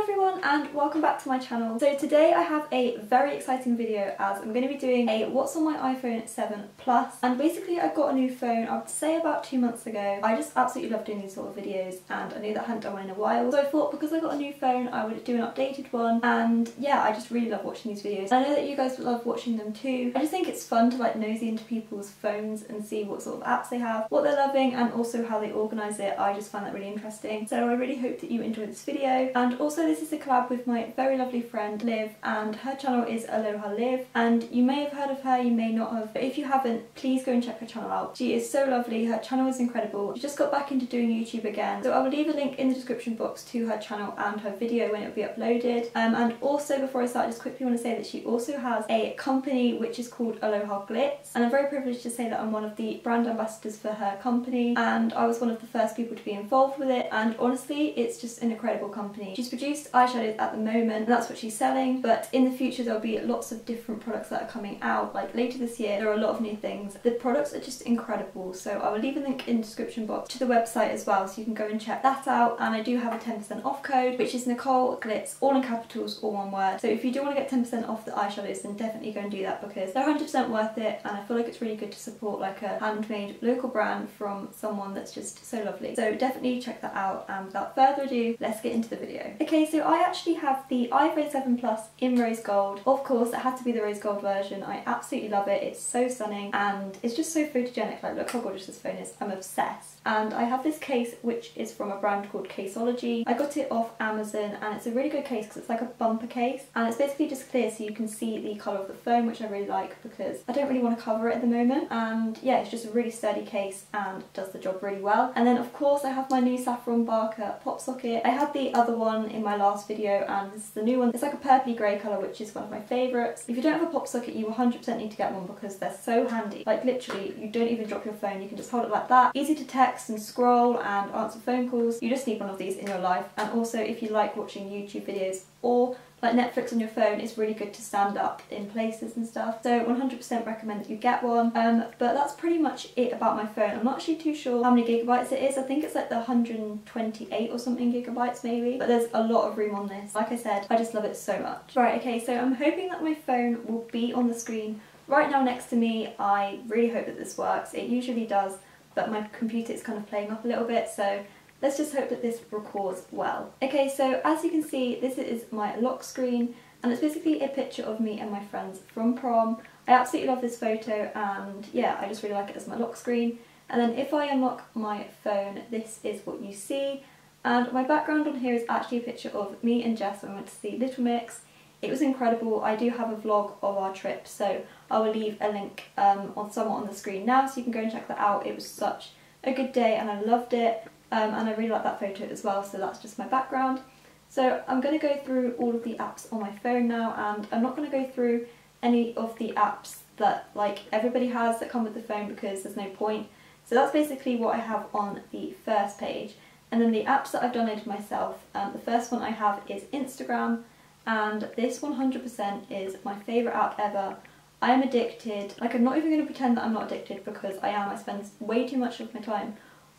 everyone and welcome back to my channel. So today I have a very exciting video as I'm going to be doing a what's on my iPhone 7 Plus, and basically I got a new phone I would say about 2 months ago. I just absolutely love doing these sort of videos and I knew that I hadn't done one in a while, so I thought because I got a new phone I would do an updated one, and yeah, I just really love watching these videos. I know that you guys love watching them too. I just think it's fun to like nosy into people's phones and see what sort of apps they have, what they're loving, and also how they organise it. I just find that really interesting, so I really hope that you enjoy this video. And also this is a collab with my very lovely friend Liv, and her channel is Aloha Liv, and you may have heard of her, you may not have, but if you haven't, please go and check her channel out. She is so lovely, her channel is incredible. She just got back into doing YouTube again, so I will leave a link in the description box to her channel and her video when it will be uploaded. And also before I start, I just quickly want to say that she also has a company which is called Aloha Glitz, and I'm very privileged to say that I'm one of the brand ambassadors for her company, and I was one of the first people to be involved with it, and honestly it's just an incredible company. She's produced eyeshadows at the moment and that's what she's selling, but in the future there'll be lots of different products that are coming out. Like later this year there are a lot of new things. The products are just incredible, so I will leave a link in the description box to the website as well, so you can go and check that out. And I do have a 10% off code which is Nicole Glitz, all in capitals, all one word. So if you do want to get 10% off the eyeshadows, then definitely go and do that because they're 100% worth it, and I feel like it's really good to support like a handmade local brand from someone that's just so lovely. So definitely check that out, and without further ado, let's get into the video. Okay, so I actually have the iPhone 7 Plus in rose gold. Of course it had to be the rose gold version. I absolutely love it. It's so stunning and it's just so photogenic. Like, look how gorgeous this phone is. I'm obsessed. And I have this case which is from a brand called Caseology. I got it off Amazon and it's a really good case because it's like a bumper case and it's basically just clear so you can see the colour of the phone, which I really like because I don't really want to cover it at the moment. And yeah, it's just a really sturdy case and does the job really well. And then of course I have my new Saffron Barker pop socket. I had the other one in my last video and this is the new one. It's like a purpley grey colour, which is one of my favourites. If you don't have a pop socket, you 100% need to get one because they're so handy. Like literally, you don't even drop your phone, you can just hold it like that. Easy to text and scroll and answer phone calls. You just need one of these in your life. And also if you like watching YouTube videos or like Netflix on your phone, it's really good to stand up in places and stuff. So 100% recommend that you get one. But that's pretty much it about my phone. I'm not actually too sure how many gigabytes it is. I think it's like the 128 or something gigabytes maybe. But there's a lot of room on this. Like I said, I just love it so much. Right, okay, so I'm hoping that my phone will be on the screen right now next to me. I really hope that this works. It usually does, but my computer is kind of playing up a little bit, so let's just hope that this records well. Okay, so as you can see, this is my lock screen, and it's basically a picture of me and my friends from prom. I absolutely love this photo, and yeah, I just really like it as my lock screen. And then if I unlock my phone, this is what you see. And my background on here is actually a picture of me and Jess when we went to see Little Mix. It was incredible. I do have a vlog of our trip, so I will leave a link somewhat on the screen now, so you can go and check that out. It was such a good day and I loved it. And I really like that photo as well, so that's just my background. So I'm going to go through all of the apps on my phone now, and I'm not going to go through any of the apps that like everybody has that come with the phone because there's no point. So that's basically what I have on the first page. And then the apps that I've downloaded myself, the first one I have is Instagram, and this 100% is my favourite app ever. I am addicted. Like, I'm not even going to pretend that I'm not addicted because I am. I spend way too much of my time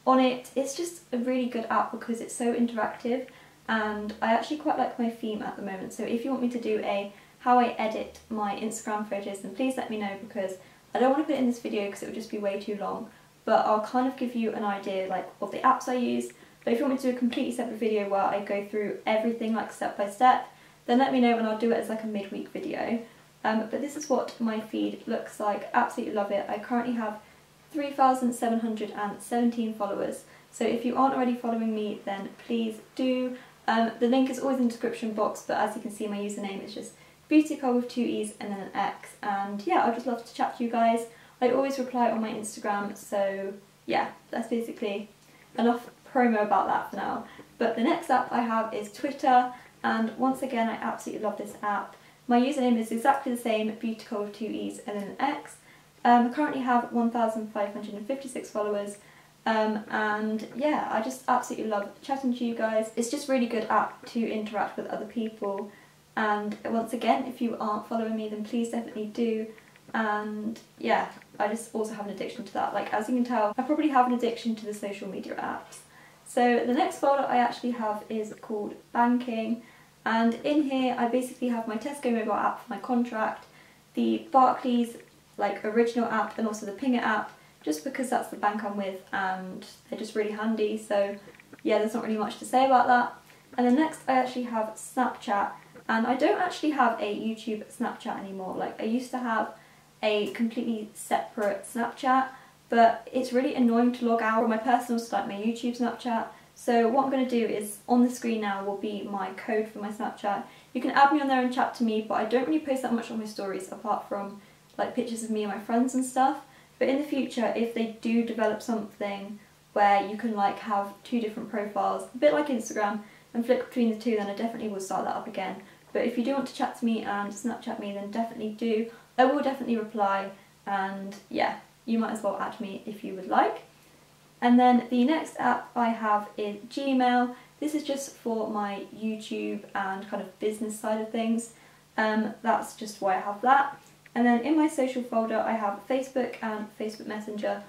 on it. It's just a really good app because it's so interactive, and I actually quite like my theme at the moment. So if you want me to do a how I edit my Instagram photos, then please let me know because I don't want to put it in this video because it would just be way too long, but I'll kind of give you an idea like of the apps I use. But if you want me to do a completely separate video where I go through everything like step by step, then let me know and I'll do it as like a midweek video. But this is what my feed looks like. Absolutely love it. I currently have 3,717 followers, so if you aren't already following me then please do. The link is always in the description box, but as you can see my username is just Beauticole with 2 E's and then an X, and yeah, I'd just love to chat to you guys. I always reply on my Instagram, so yeah, that's basically enough promo about that for now. But the next app I have is Twitter, and once again I absolutely love this app. My username is exactly the same, Beauticole with 2 E's and then an X. I currently have 1,556 followers, and yeah, I just absolutely love chatting to you guys. It's just a really good app to interact with other people, and once again, if you aren't following me then please definitely do. And yeah, I just also have an addiction to that. Like, as you can tell, I probably have an addiction to the social media apps. So the next folder I actually have is called Banking, and in here I basically have my Tesco mobile app for my contract, the Barclays like original app, and also the Pinger app, just because that's the bank I'm with and they're just really handy. So yeah, there's not really much to say about that. And then next I actually have Snapchat, and I don't actually have a YouTube Snapchat anymore. Like I used to have a completely separate Snapchat, but it's really annoying to log out from my personal to like my YouTube Snapchat. So what I'm going to do is, on the screen now will be my code for my Snapchat. You can add me on there and chat to me, but I don't really post that much on my stories apart from like pictures of me and my friends and stuff. But in the future, if they do develop something where you can like have 2 different profiles, a bit like Instagram, and flick between the 2, then I definitely will start that up again. But if you do want to chat to me and Snapchat me, then definitely do. I will definitely reply, and yeah, you might as well add me if you would like. And then the next app I have is Gmail. This is just for my YouTube and kind of business side of things. That's just why I have that. And then in my social folder I have Facebook and Facebook Messenger,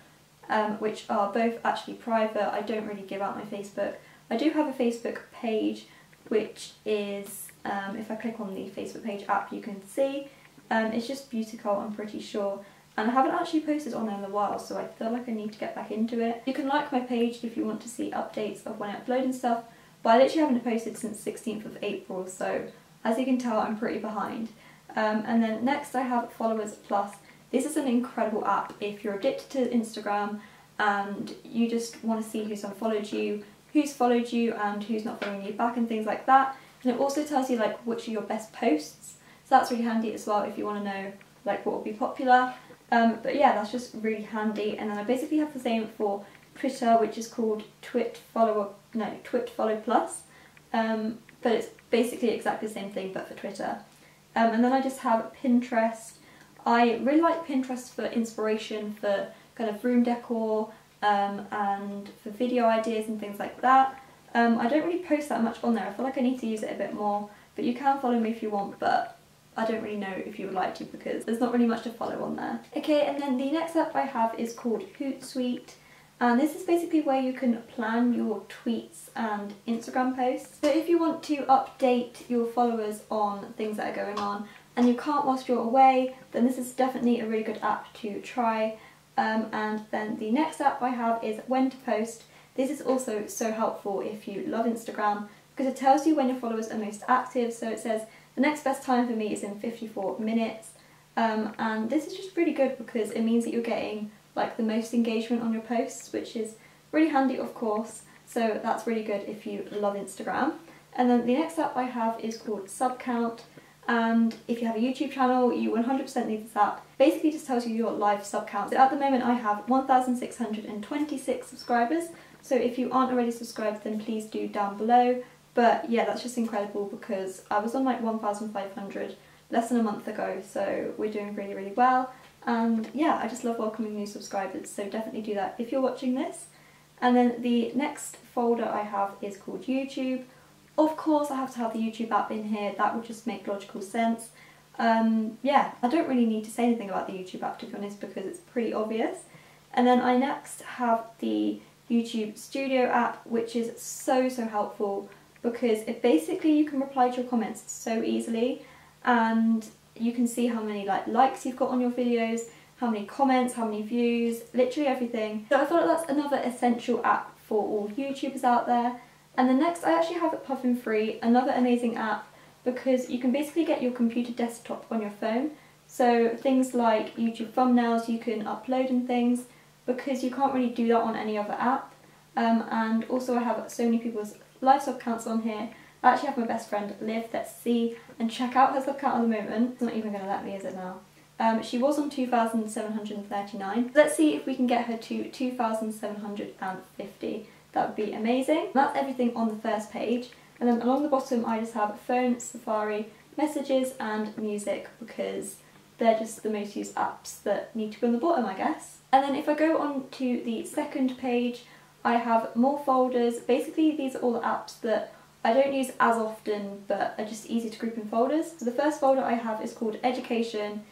which are both actually private. I don't really give out my Facebook. I do have a Facebook page, which is, if I click on the Facebook page app you can see, it's just Beauticole, I'm pretty sure. And I haven't actually posted on there in a while, so I feel like I need to get back into it. You can like my page if you want to see updates of when I upload and stuff, but I literally haven't posted since 16th of April, so as you can tell I'm pretty behind. And then next I have Followers Plus. This is an incredible app if you're addicted to Instagram and you just want to see who's unfollowed you, who's followed you and who's not following you back and things like that. And it also tells you like which are your best posts, so that's really handy as well if you want to know like what will be popular. But yeah, that's just really handy. And then I basically have the same for Twitter, which is called Twitfollow Plus, but it's basically exactly the same thing but for Twitter. And then I just have Pinterest. I really like Pinterest for inspiration, for kind of room decor, and for video ideas and things like that. I don't really post that much on there. I feel like I need to use it a bit more, but you can follow me if you want, but I don't really know if you would like to because there's not really much to follow on there. Okay, and then the next app I have is called Hootsuite, and this is basically where you can plan your tweets and Instagram posts. So if you want to update your followers on things that are going on and you can't whilst you're away, then this is definitely a really good app to try. And then the next app I have is When to Post. This is also so helpful if you love Instagram because it tells you when your followers are most active. So it says the next best time for me is in 54 minutes. And this is just really good because it means that you're getting like the most engagement on your posts, which is really handy of course. So that's really good if you love Instagram. And then the next app I have is called Subcount. And if you have a YouTube channel, you 100% need this app. Basically just tells you your live sub count. So at the moment I have 1,626 subscribers, so if you aren't already subscribed then please do down below. But yeah, that's just incredible because I was on like 1,500 less than a month ago, so we're doing really, really well. And yeah, I just love welcoming new subscribers, so definitely do that if you're watching this. And then the next folder I have is called YouTube. Of course I have to have the YouTube app in here, that would just make logical sense. Yeah, I don't really need to say anything about the YouTube app to be honest because it's pretty obvious. And then I next have the YouTube Studio app, which is so helpful because it basically you can reply to your comments so easily and you can see how many likes you've got on your videos, how many comments, how many views, literally everything. So I thought that's another essential app for all YouTubers out there. And then next I actually have Puffin Free, another amazing app because you can basically get your computer desktop on your phone. So things like YouTube thumbnails you can upload and things because you can't really do that on any other app. And also I have so many people's live sub counts on here. I actually have my best friend Liv, let's see and check out her sub count at the moment. It's not even going to let me, is it now? She was on 2,739. Let's see if we can get her to 2,750. That would be amazing. That's everything on the first page. And then along the bottom I just have phone, Safari, messages and music because they're just the most used apps that need to be on the bottom, I guess. And then if I go on to the second page, I have more folders. Basically these are all the apps that I don't use as often but are just easy to group in folders. So the first folder I have is called Education,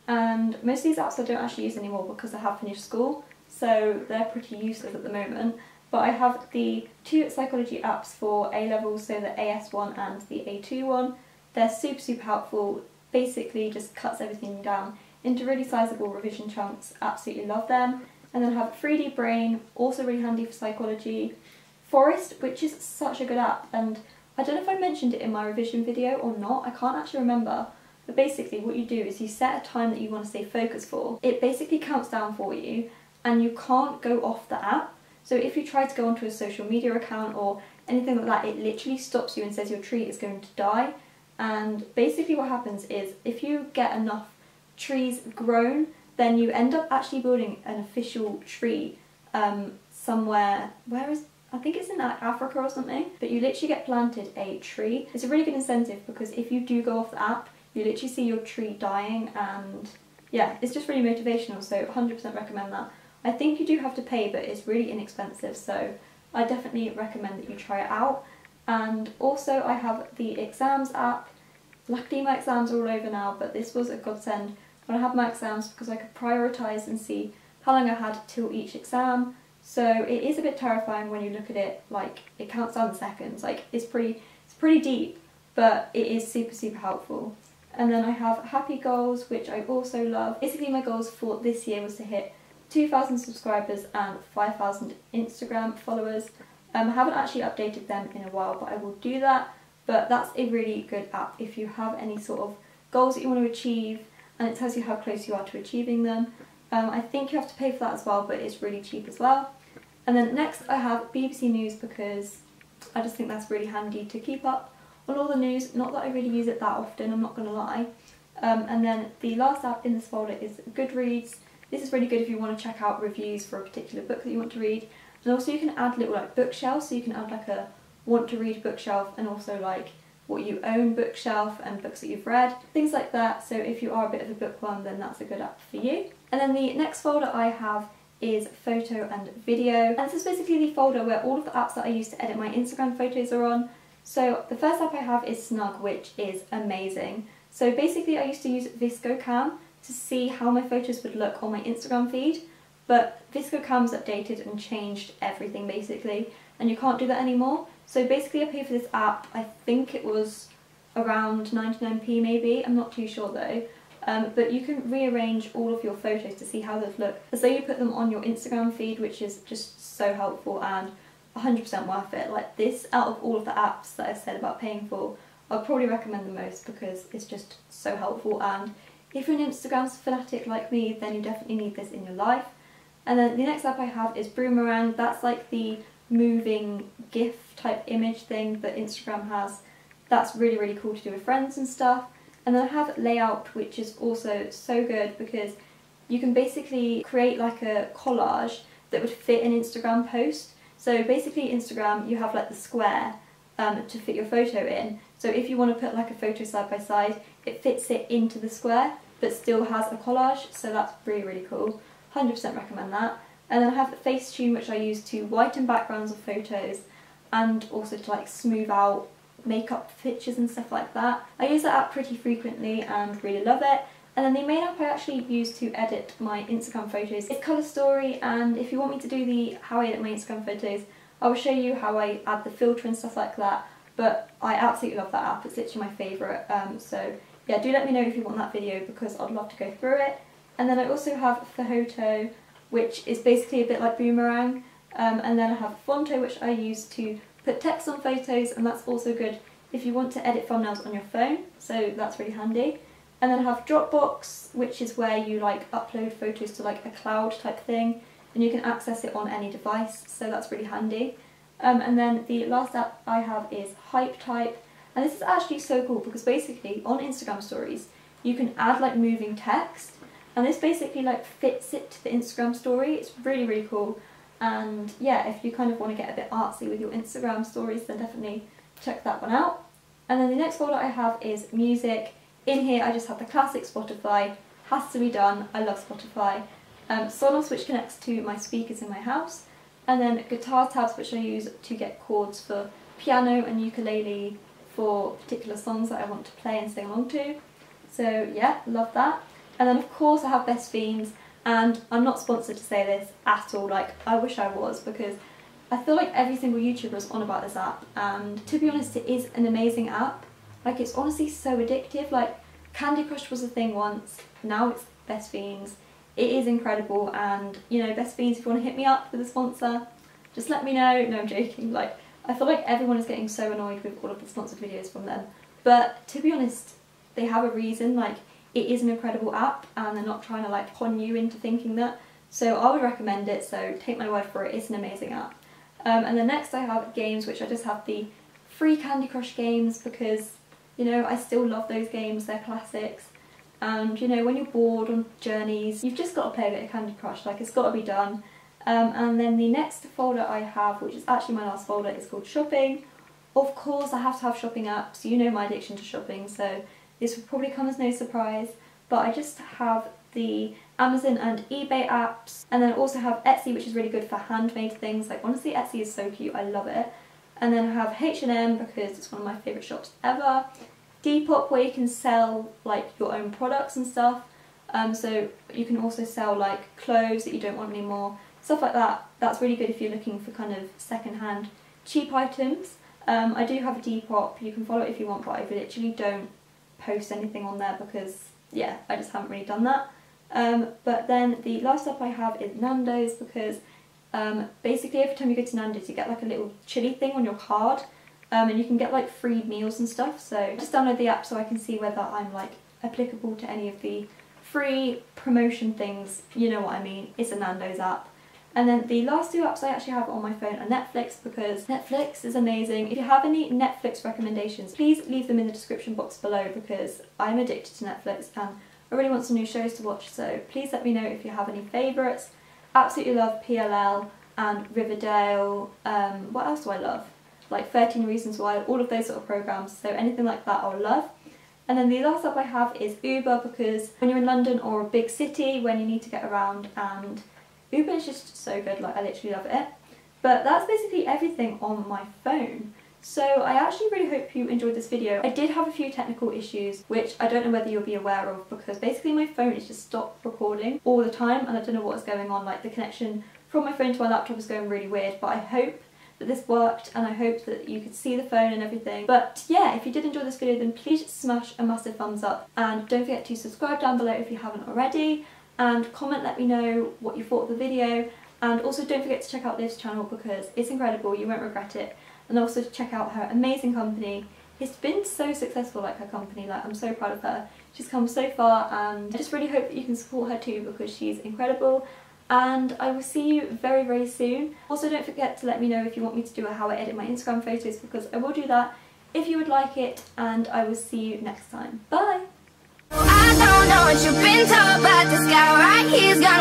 and most of these apps I don't actually use anymore because I have finished school, so they're pretty useless at the moment. but I have the 2 psychology apps for A levels, so the AS one and the A2 one. They're super helpful, basically just cuts everything down into really sizable revision chunks, absolutely love them. And then I have 3D Brain, also really handy for psychology. Forest, which is such a good app, and I don't know if I mentioned it in my revision video or not, I can't actually remember. But basically what you do is you set a time that you want to stay focused for. It basically counts down for you and you can't go off the app. So if you try to go onto a social media account or anything like that, it literally stops you and says your tree is going to die. And basically what happens is if you get enough trees grown, then you end up actually building an official tree somewhere, I think it's in Africa or something, but you literally get planted a tree. It's a really good incentive because if you do go off the app, you literally see your tree dying, and yeah, it's just really motivational, so 100% recommend that. I think you do have to pay, but it's really inexpensive, so I definitely recommend that you try it out. And also I have the exams app. Luckily my exams are all over now, but this was a godsend when I had my exams because I could prioritise and see how long I had till each exam. So it is a bit terrifying when you look at it, like it counts down the seconds, like it's pretty deep, but it is super helpful. And then I have happy goals, which I also love. Basically my goals for this year was to hit 2,000 subscribers and 5,000 Instagram followers. I haven't actually updated them in a while, but I will do that. But that's a really good app if you have any sort of goals that you want to achieve, and it tells you how close you are to achieving them. I think you have to pay for that as well, but it's really cheap as well. And then next I have BBC News because I just think that's really handy to keep up on all the news. Not that I really use it that often, I'm not going to lie. And then the last app in this folder is Goodreads. This is really good if you want to check out reviews for a particular book that you want to read. And also you can add little like bookshelves, so you can add like a want to read bookshelf and also like what you own bookshelf and books that you've read, things like that. So if you are a bit of a bookworm, then that's a good app for you. And then the next folder I have is photo and video, and this is basically the folder where all of the apps that I use to edit my Instagram photos are on. So the first app I have is Snug, which is amazing. So basically I used to use ViscoCam to see how my photos would look on my Instagram feed, but ViscoCam's updated and changed everything basically, and you can't do that anymore. So basically I paid for this app, I think it was around 99p maybe, I'm not too sure though. But you can rearrange all of your photos to see how those look as though you put them on your Instagram feed, which is just so helpful and 100% worth it. Like this, out of all of the apps that I've said about paying for, I'd probably recommend the most because it's just so helpful, and if you're an Instagram fanatic like me, then you definitely need this in your life. And then the next app I have is Boomerang. That's like the moving GIF type image thing that Instagram has. That's really cool to do with friends and stuff. And then I have Layout, which is also so good because you can basically create like a collage that would fit an Instagram post. So basically Instagram, you have like the square to fit your photo in. So if you want to put like a photo side by side, it fits it into the square but still has a collage, so that's really cool. 100% recommend that. And then I have Facetune, which I use to whiten backgrounds of photos and also to like smooth out makeup pictures and stuff like that. I use that app pretty frequently and really love it. And then the main app I actually use to edit my Instagram photos is Colour Story, and if you want me to do the how I edit my Instagram photos, I will show you how I add the filter and stuff like that, but I absolutely love that app, it's literally my favourite. So yeah, do let me know if you want that video because I'd love to go through it. And then I also have Photo, which is basically a bit like Boomerang, and then I have Fonto, which I use to put text on photos, and that's also good if you want to edit thumbnails on your phone, so that's really handy. And then I have Dropbox, which is where you like upload photos to like a cloud type thing, and you can access it on any device, so that's really handy. And then the last app I have is HypeType, and this is actually so cool because basically on Instagram stories you can add like moving text, and this basically like fits it to the Instagram story. It's really cool. And yeah, if you kind of want to get a bit artsy with your Instagram stories, then definitely check that one out. And then the next folder I have is music. In here I just have the classic Spotify, has to be done, I love Spotify. Sonos, which connects to my speakers in my house. And then guitar tabs, which I use to get chords for piano and ukulele for particular songs that I want to play and sing along to. So yeah, love that. And then of course I have Best Fiends. And I'm not sponsored to say this at all, like I wish I was, because I feel like every single YouTuber is on about this app, and to be honest it is an amazing app. Like, it's honestly so addictive. Like, Candy Crush was a thing once, now it's Best Fiends. It is incredible, and you know, Best Fiends, if you want to hit me up with a sponsor, just let me know. No, I'm joking. Like, I feel like everyone is getting so annoyed with all of the sponsored videos from them, but to be honest, they have a reason. Like, it is an incredible app and they're not trying to like con you into thinking that, so I would recommend it, so take my word for it, it's an amazing app. And then next I have games, which I just have the free Candy Crush games because, you know, I still love those games, they're classics. And you know, when you're bored on journeys, you've just got to play a bit of Candy Crush, like, it's got to be done. And then the next folder I have, which is actually my last folder, is called Shopping. Of course I have to have shopping apps, you know my addiction to shopping, so this will probably come as no surprise, but I just have the Amazon and eBay apps, and then I also have Etsy, which is really good for handmade things. Like, honestly, Etsy is so cute, I love it. And then I have H&M because it's one of my favourite shops ever. Depop, where you can sell like your own products and stuff, so you can also sell like clothes that you don't want anymore, stuff like that. That's really good if you're looking for kind of second-hand cheap items. I do have a Depop, you can follow it if you want, but I literally don't post anything on there because, yeah, I just haven't really done that. But then the last app I have is Nando's because basically every time you go to Nando's you get like a little chili thing on your card, and you can get like free meals and stuff, so just download the app so I can see whether I'm like applicable to any of the free promotion things, you know what I mean, it's a Nando's app. And then the last two apps I actually have on my phone are Netflix because Netflix is amazing. If you have any Netflix recommendations, please leave them in the description box below because I'm addicted to Netflix and I really want some new shows to watch, so please let me know if you have any favourites. Absolutely love PLL and Riverdale. What else do I love? Like 13 Reasons Why, all of those sort of programmes, so anything like that I'll love. And then the last app I have is Uber because when you're in London or a big city when you need to get around, and Uber is just so good, like I literally love it. But that's basically everything on my phone. So I actually really hope you enjoyed this video. I did have a few technical issues which I don't know whether you'll be aware of because basically my phone is just stopped recording all the time and I don't know what's going on. Like, the connection from my phone to my laptop is going really weird, but I hope that this worked and I hope that you could see the phone and everything. But yeah, if you did enjoy this video then please smash a massive thumbs up and don't forget to subscribe down below if you haven't already, and comment, let me know what you thought of the video, and also don't forget to check out Liv's channel because it's incredible, you won't regret it. And also check out her amazing company. It's been so successful, like her company, like I'm so proud of her. She's come so far and I just really hope that you can support her too because she's incredible, and I will see you very very soon. Also don't forget to let me know if you want me to do a how I edit my Instagram photos because I will do that if you would like it, and I will see you next time. Bye! I don't know what you've been told, but this guy right here's got